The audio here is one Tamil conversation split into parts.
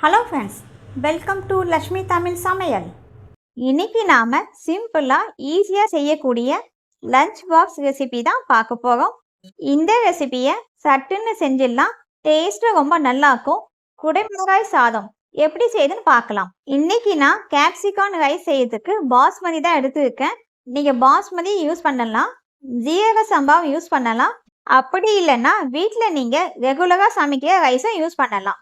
Hello friends, welcome to Lakshmi Tamil சமையல். இன்னைக்கு நாம் சிம்பிளாக ஈஸியாக செய்யக்கூடிய லஞ்ச் பாக்ஸ் ரெசிபி தான் பார்க்க போகிறோம். இந்த ரெசிபியை சட்டுன்னு செஞ்சிடலாம். டேஸ்ட்டு ரொம்ப நல்லாயிருக்கும். குடைமிளகாய் சாதம் எப்படி செய்யுதுன்னு பார்க்கலாம். இன்னைக்கு நான் கேப்சிகான் ரைஸ் செய்யறதுக்கு பாஸ்மதி தான் எடுத்துருக்கேன். நீங்கள் பாஸ்மதி யூஸ் பண்ணலாம், ஜீரக சம்பாவும் யூஸ் பண்ணலாம். அப்படி இல்லைன்னா வீட்டில் நீங்கள் ரெகுலராக சமைக்கிற ரைஸை யூஸ் பண்ணலாம்.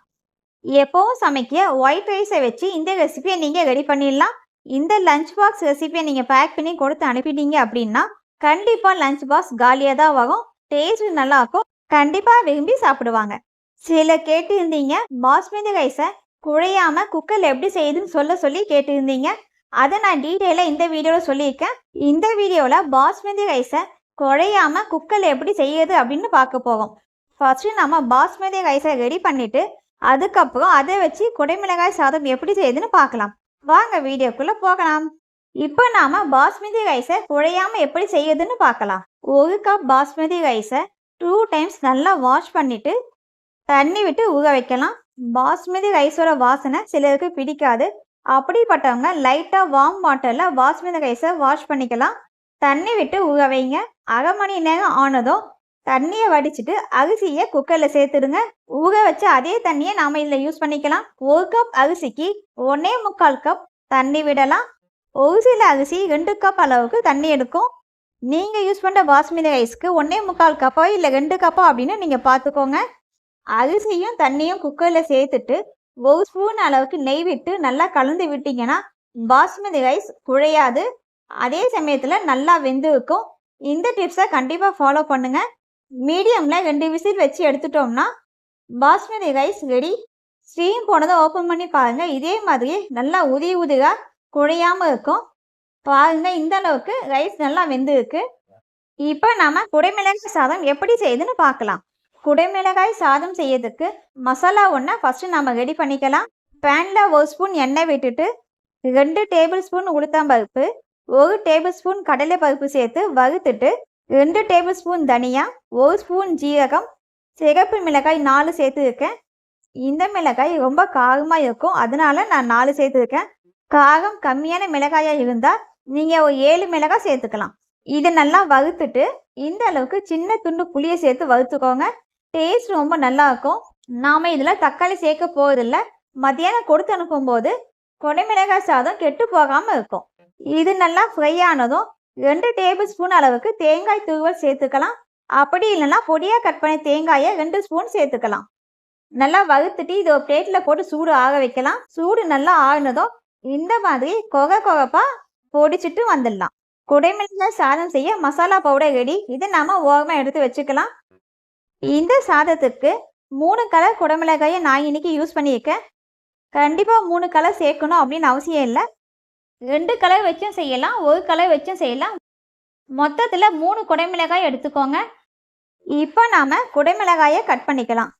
எப்போவும் சமைக்க ஒயிட் ரைஸை வச்சு இந்த ரெசிபியை நீங்கள் ரெடி பண்ணிடலாம். இந்த லஞ்ச் பாக்ஸ் ரெசிபியை நீங்கள் பேக் பண்ணி கொடுத்து அனுப்பிட்டீங்க அப்படின்னா கண்டிப்பாக லஞ்ச் பாக்ஸ் காலியாக தான் வரும். டேஸ்ட் நல்லாயிருக்கும், கண்டிப்பாக விரும்பி சாப்பிடுவாங்க. சில கேட்டிருந்தீங்க பாஸ்மதி ரைஸை குழையாமல் குக்கரில் எப்படி செய்யுதுன்னு சொல்லி கேட்டிருந்தீங்க. அதை நான் டீட்டெயிலாக இந்த வீடியோவில் சொல்லியிருக்கேன். இந்த வீடியோவில் பாஸ்மதி ரைஸை குழையாமல் குக்கரில் எப்படி செய்யுது அப்படின்னு பார்க்க போவோம். ஃபர்ஸ்ட்டு நம்ம பாஸ்மதி ரைஸை ரெடி பண்ணிவிட்டு அதுக்கப்புறம் அதை வச்சு குடைமிளகாய் சாதம் எப்படி செய்யுதுன்னு பார்க்கலாம். வாங்க வீடியோக்குள்ளே போகலாம். இப்போ நாம் பாஸ்மதி ரைஸை குழையாமல் எப்படி செய்யுதுன்னு பார்க்கலாம். ஒரு கப் பாஸ்மதி ரைஸை 2 டைம்ஸ் நல்லா வாஷ் பண்ணிவிட்டு தண்ணி விட்டு ஊற வைக்கலாம். பாஸ்மதி ரைஸோட வாசனை சிலருக்கு பிடிக்காது. அப்படிப்பட்டவங்க லைட்டாக வார்ம் வாட்டரில் பாஸ்மதி ரைஸை வாஷ் பண்ணிக்கலாம். தண்ணி விட்டு ஊற வைங்க. அரை மணி நேரம் ஆனதும் தண்ணியை வடிச்சிட்டு அரிசியை குக்கரில் சேர்த்துடுங்க. ஊற வச்ச அதே தண்ணியை நாம் இதில் யூஸ் பண்ணிக்கலாம். 1 கப் அரிசிக்கு 1.25 கப் தண்ணி விடலாம். ஒரு சில அரிசி 2 கப் அளவுக்கு தண்ணி எடுக்கும். நீங்கள் யூஸ் பண்ணுற பாஸ்மதி ரைஸ்க்கு 1.25 கப்போ இல்லை 2 கப்போ அப்படின்னு நீங்கள் பார்த்துக்கோங்க. அரிசியும் தண்ணியும் குக்கரில் சேர்த்துட்டு 1 ஸ்பூன் அளவுக்கு நெய் விட்டு நல்லா கலந்து விட்டிங்கன்னா பாஸ்மதி ரைஸ் குழையாது. அதே சமயத்தில் நல்லா வெந்து இருக்கும். இந்த டிப்ஸை கண்டிப்பாக ஃபாலோ பண்ணுங்கள். மீடியமில் 2 விசில் வச்சு எடுத்துட்டோம்னா பாஸ்மதி ரைஸ் ரெடி. ஸ்டீம் போனதை ஓப்பன் பண்ணி பாருங்கள். இதே மாதிரி நல்லா உதிராக குழையாமல் இருக்கும். பாருங்கள், இந்த அளவுக்கு ரைஸ் நல்லா வெந்துருக்கு. இப்போ நம்ம குடைமிளகாய் சாதம் எப்படி செய்யுதுன்னு பார்க்கலாம். குடைமிளகாய் சாதம் செய்யறதுக்கு மசாலா ஒன்றை ஃபஸ்ட்டு நம்ம ரெடி பண்ணிக்கலாம். பேனில் 1 ஸ்பூன் எண்ணெய் விட்டுட்டு 2 டேபிள் ஸ்பூன் உளுத்தம்பருப்பு, 1 டேபிள் ஸ்பூன் கடலை பருப்பு சேர்த்து வறுத்துட்டு 2 டேபிள் ஸ்பூன் தனியா, 1 ஸ்பூன் ஜீரகம், சிகப்பு மிளகாய் 4 சேர்த்துருக்கேன். இந்த மிளகாய் ரொம்ப காரமாக இருக்கும், அதனால நான் 4 சேர்த்துருக்கேன். காரம் கம்மியான மிளகாயாக இருந்தால் நீங்கள் ஒரு 7 மிளகாய் சேர்த்துக்கலாம். இதை நல்லா வறுத்துட்டு இந்த அளவுக்கு சின்ன துண்டு புளியை சேர்த்து வறுத்துக்கோங்க. டேஸ்ட் ரொம்ப நல்லாயிருக்கும். நாம் இதில் தக்காளி சேர்க்க போவதில்லை. மத்தியானம் கொடுத்து அனுப்பும்போது குடைமிளகாய் சாதம் கெட்டு போகாமல் இருக்கும். இது நல்லா ஃப்ரை ஆனதும் 2 டேபிள் ஸ்பூன் அளவுக்கு தேங்காய் துருவல் சேர்த்துக்கலாம். அப்படி இல்லைன்னா பொடியாக கட் பண்ணி தேங்காயை 2 ஸ்பூன் சேர்த்துக்கலாம். நல்லா வறுத்துட்டு இது ஒரு பிளேட்டில் போட்டு சூடு ஆக வைக்கலாம். சூடு நல்லா ஆகினதும் இந்த மாதிரி கொகப்பாக பொடிச்சிட்டு வந்துடலாம். குடைமிளகாய் சாதம் செய்ய மசாலா பவுடர் ரெடி. இதை நாம் ஓரமாக எடுத்து வச்சுக்கலாம். இந்த சாதத்துக்கு 3 கலர் குடைமிளகாயை நான் இன்னைக்கு யூஸ் பண்ணியிருக்கேன். கண்டிப்பாக 3 கலர் சேர்க்கணும் அப்படின்னு அவசியம் இல்லை. 2 கலர் வச்சும் செய்யலாம், 1 கலர் வச்சும் செய்யலாம். மொத்தத்தில் 3 குடைமிளகாய் எடுத்துக்கோங்க. இப்போ நாம் குடைமிளகாயை கட் பண்ணிக்கலாம்.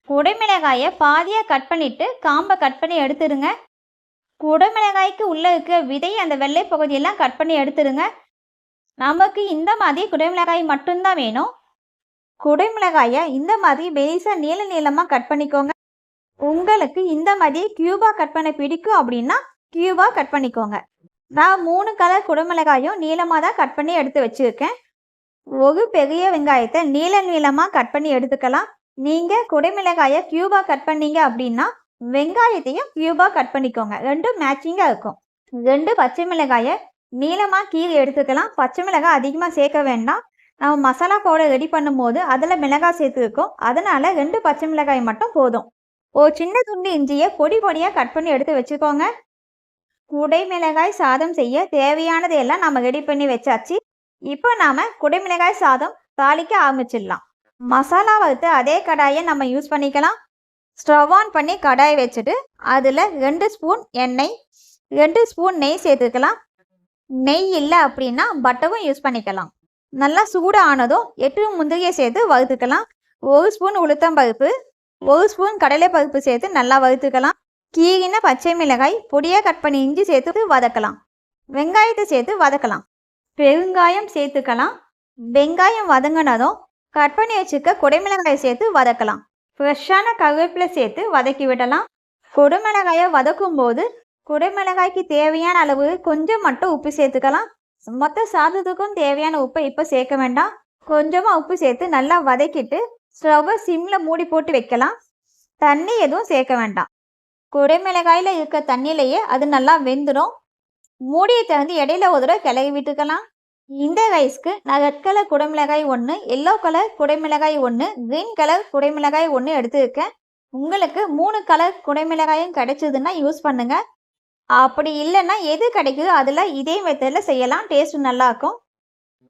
குடைமிளகாயை பாதியாக கட் பண்ணிவிட்டு காம்பை கட் பண்ணி எடுத்துருங்க. குடைமிளகாய்க்கு உள்ளே இருக்கிற விதை அந்த வெள்ளை பகுதியெல்லாம் கட் பண்ணி எடுத்துருங்க. நமக்கு இந்த மாதிரி குடைமிளகாய் மட்டும்தான் வேணும். குடைமிளகாயை இந்த மாதிரி பெருசாக நீளமாக கட் பண்ணிக்கோங்க. உங்களுக்கு இந்த மாதிரி கியூபாக கட் பண்ண பிடிக்கும் அப்படின்னா கியூபாக கட் பண்ணிக்கோங்க. நான் 3 கலர் குடைமிளகாயும் நீளமாக தான் கட் பண்ணி எடுத்து வச்சுருக்கேன். ஒரு பெரிய வெங்காயத்தை நீளமாக கட் பண்ணி எடுத்துக்கலாம். நீங்கள் குடைமிளகாயை கியூபாக கட் பண்ணீங்க அப்படின்னா வெங்காயத்தையும் கியூபாக கட் பண்ணிக்கோங்க. 2 மேட்சிங்காக இருக்கும். 2 பச்சை மிளகாயை நீளமாக கீழே எடுத்துக்கலாம். பச்சை மிளகாய் அதிகமாக சேர்க்க வேண்டாம். நம்ம மசாலா பவுடர் ரெடி பண்ணும்போது அதில் மிளகாய் சேர்த்துருக்கோம், அதனால் 2 பச்சை மிளகாய் மட்டும் போதும். ஒரு சின்ன துண்டு இஞ்சியை பொடியாக கட் பண்ணி எடுத்து வச்சுக்கோங்க. குடைமிளகாய் சாதம் செய்ய தேவையானது எல்லாம் நம்ம ரெடி பண்ணி வச்சாச்சு. இப்போ நாம் குடைமிளகாய் சாதம் தாளிக்க ஆரம்பிச்சிடலாம். மசாலா வறுத்து அதே கடாயை நம்ம யூஸ் பண்ணிக்கலாம். ஸ்டவ் ஆன் பண்ணி கடாயை வச்சுட்டு அதில் 2 ஸ்பூன் எண்ணெய், 2 ஸ்பூன் நெய் சேர்த்துக்கலாம். நெய் இல்லை அப்படின்னா பட்டரும் யூஸ் பண்ணிக்கலாம். நல்லா சூடு ஆனதும் 8 முந்திரியை சேர்த்து வறுத்துக்கலாம். 1 ஸ்பூன் உளுத்தம்பருப்பு, 1 ஸ்பூன் கடலை பருப்பு சேர்த்து நல்லா வறுத்துக்கலாம். கீரின பச்சை மிளகாய், பொடியாக கட் பண்ணி இஞ்சி சேர்த்து வதக்கலாம். வெங்காயத்தை சேர்த்து வதக்கலாம். பெருங்காயம் சேர்த்துக்கலாம். வெங்காயம் வதங்கினதும் கட் பண்ணி வச்சுக்க குடைமிளகாய் சேர்த்து வதக்கலாம். ஃப்ரெஷ்ஷான கருவேப்பிலை சேர்த்து வதக்கி விடலாம். குடமிளகாயை வதக்கும் போது குடமிளகாய்க்கு தேவையான அளவு கொஞ்சம் மட்டும் உப்பு சேர்த்துக்கலாம். மொத்த சாதத்துக்கும் தேவையான உப்பை இப்போ சேர்க்க வேண்டாம். கொஞ்சமாக உப்பு சேர்த்து நல்லா வதக்கிட்டு ஸ்டவ்வை சிம்மில் மூடி போட்டு வைக்கலாம். தண்ணி எதுவும் சேர்க்க வேண்டாம். குடமிளகாயில் இருக்க தண்ணியிலேயே அது நல்லா வெந்துடும். மூடியை திறந்து இடையில ஒரு தடவை கிளறி விட்டுக்கலாம். இந்த ரைஸ்க்கு நான் ரெட் கலர் குடமிளகாய் 1, எல்லோ கலர் குடமிளகாய் 1, க்ரீன் கலர் குடமிளகாய் 1 எடுத்துருக்கேன். உங்களுக்கு 3 கலர் குடமிளகாயும் கிடைச்சதுன்னா யூஸ் பண்ணுங்கள். அப்படி இல்லைன்னா எது கிடைக்குதோ அதில் இதே மெத்தடில் செய்யலாம். டேஸ்ட் நல்லாயிருக்கும்.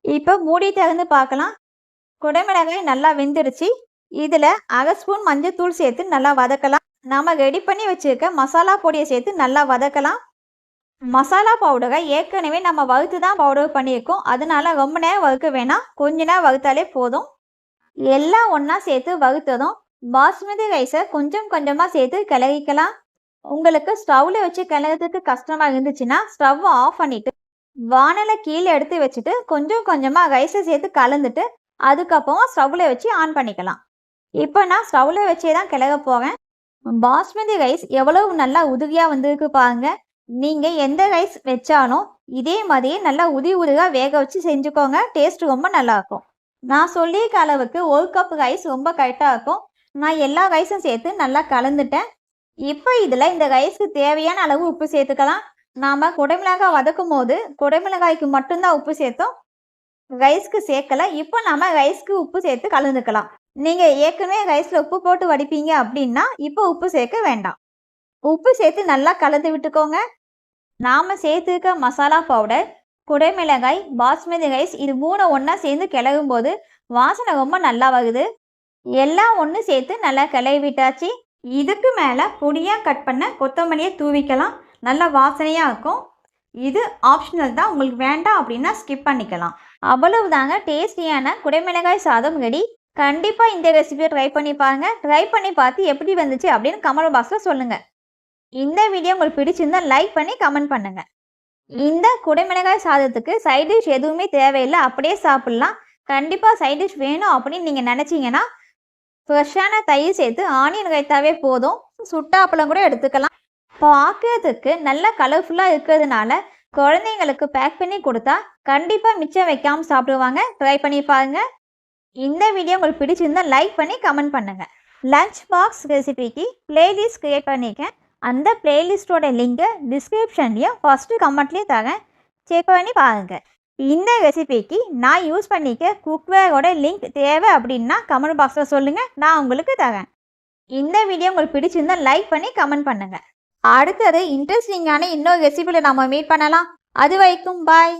இப்போ மூடி திறந்து பார்க்கலாம். குடமிளகாய் நல்லா வெந்துடுச்சு. இதில் 1/2 ஸ்பூன் மஞ்சள் சேர்த்து நல்லா வதக்கலாம். நம்ம ரெடி பண்ணி வச்சுருக்க மசாலா பொடியை சேர்த்து நல்லா வதக்கலாம். மசாலா பவுடரை ஏற்கனவே நம்ம வறுத்து தான் பவுடர் பண்ணியிருக்கோம். அதனால ரொம்ப நேரம் வறுக்க வேணாம். கொஞ்ச நேரம் வறுத்தாலே போதும். எல்லாம் ஒன்றா சேர்த்து வறுத்ததும் பாஸ்மதி ரைஸை கொஞ்சம் கொஞ்சமாக சேர்த்து கிளறிக்கலாம். உங்களுக்கு ஸ்டவ்வில் வச்சு கிளறதுக்கு கஷ்டமாக இருந்துச்சுன்னா ஸ்டவ்வை ஆஃப் பண்ணிவிட்டு வானலை கீழே எடுத்து வச்சுட்டு கொஞ்சம் கொஞ்சமாக ரைஸை சேர்த்து கலந்துட்டு அதுக்கப்புறம் ஸ்டவ்வில் வச்சு ஆன் பண்ணிக்கலாம். இப்போ நான் ஸ்டவ்வில் வச்சே தான் கிளற போகிறேன். பாஸ்மதி ரைஸ் எவ்வளவு நல்லா உதிரியாக வந்திருக்கு பாருங்க. நீங்கள் எந்த ரைஸ் வச்சாலும் இதே மாதிரியே நல்லா உதிரியாக வேக வச்சு செஞ்சுக்கோங்க. டேஸ்ட் ரொம்ப நல்லாயிருக்கும். நான் சொல்லியிருக்க அளவுக்கு 1 கப் ரைஸ் ரொம்ப கரெக்டாக இருக்கும். நான் எல்லா ரைஸும் சேர்த்து நல்லா கலந்துட்டேன். இப்போ இதில் இந்த ரைஸ்க்கு தேவையான அளவு உப்பு சேர்த்துக்கலாம். நாம் குடமிளகாய் வதக்கும் போது குடமிளகாய்க்கு மட்டும்தான் உப்பு சேர்த்தோம், ரைஸ்க்கு சேர்க்கலை. இப்போ நாம் ரைஸ்க்கு உப்பு சேர்த்து கலந்துக்கலாம். நீங்கள் ஏற்கனவே ரைஸில் உப்பு போட்டு வடிப்பீங்க அப்படின்னா இப்போ உப்பு சேர்க்க வேண்டாம். உப்பு சேர்த்து நல்லா கலந்து விட்டுக்கோங்க. நாம் சேர்த்துக்க மசாலா பவுடர், குடமிளகாய், பாஸ்மதி ரைஸ் இது 3 ஒன்றா சேர்ந்து கிளறும் போது வாசனை ரொம்ப நல்லா வருது. எல்லாம் ஒன்று சேர்த்து நல்லா கிளறி விட்டாச்சு. இதுக்கு மேலே பொடியாக கட் பண்ண கொத்தமல்லியை தூவிக்கலாம். நல்ல வாசனையாக இருக்கும். இது ஆப்ஷனல் தான். உங்களுக்கு வேண்டாம் அப்படின்னா ஸ்கிப் பண்ணிக்கலாம். அவ்வளவுதாங்க, டேஸ்டியான குடமிளகாய் சாதம் ரெடி. கண்டிப்பாக இந்த ரெசிபியை ட்ரை பண்ணி பாருங்க. ட்ரை பண்ணி பார்த்து எப்படி வந்துச்சு அப்படின்னு கமெண்ட் பாக்ஸில் சொல்லுங்கள். இந்த வீடியோ உங்களுக்கு பிடிச்சிருந்தா லைக் பண்ணி கமெண்ட் பண்ணுங்கள். இந்த குடமிளகாய் சாதத்துக்கு சைட் டிஷ் எதுவுமே தேவையில்லை, அப்படியே சாப்பிட்லாம். கண்டிப்பாக சைட் டிஷ் வேணும் அப்படின்னு நீங்கள் நினச்சிங்கன்னா ஃப்ரெஷ்ஷான தயிர் சேர்த்து ஆனியன் ரைத்தாவே போதும். சுட்டாப்பழம் கூட எடுத்துக்கலாம். பார்க்கறதுக்கு நல்ல கலர்ஃபுல்லாக இருக்கிறதுனால குழந்தைங்களுக்கு பேக் பண்ணி கொடுத்தா கண்டிப்பாக மிச்சம் வைக்காமல் சாப்பிடுவாங்க. ட்ரை பண்ணி பாருங்க. இந்த வீடியோ உங்களுக்கு பிடிச்சிருந்தா லைக் பண்ணி கமெண்ட் பண்ணுங்கள். லஞ்ச் பாக்ஸ் ரெசிபிக்கு பிளேலிஸ்ட் க்ரியேட் பண்ணியிருக்கேன். அந்த பிளேலிஸ்ட்டோட லிங்க்கை டிஸ்கிரிப்ஷன்லேயும் ஃபஸ்ட்டு கமெண்ட்லேயும் தரேன். செக் பண்ணி பாருங்கள். இந்த ரெசிபிக்கு நான் யூஸ் பண்ணிக்க குக்வேரோட லிங்க் தேவை அப்படின்னா கமெண்ட் பாக்ஸில் சொல்லுங்கள், நான் உங்களுக்கு தரேன். இந்த வீடியோ உங்களுக்கு பிடிச்சிருந்தா லைக் பண்ணி கமெண்ட் பண்ணுங்கள். அடுத்தது இன்ட்ரெஸ்டிங்கான இன்னொரு ரெசிபியில் நம்ம மீட் பண்ணலாம். அது வரைக்கும் பாய்.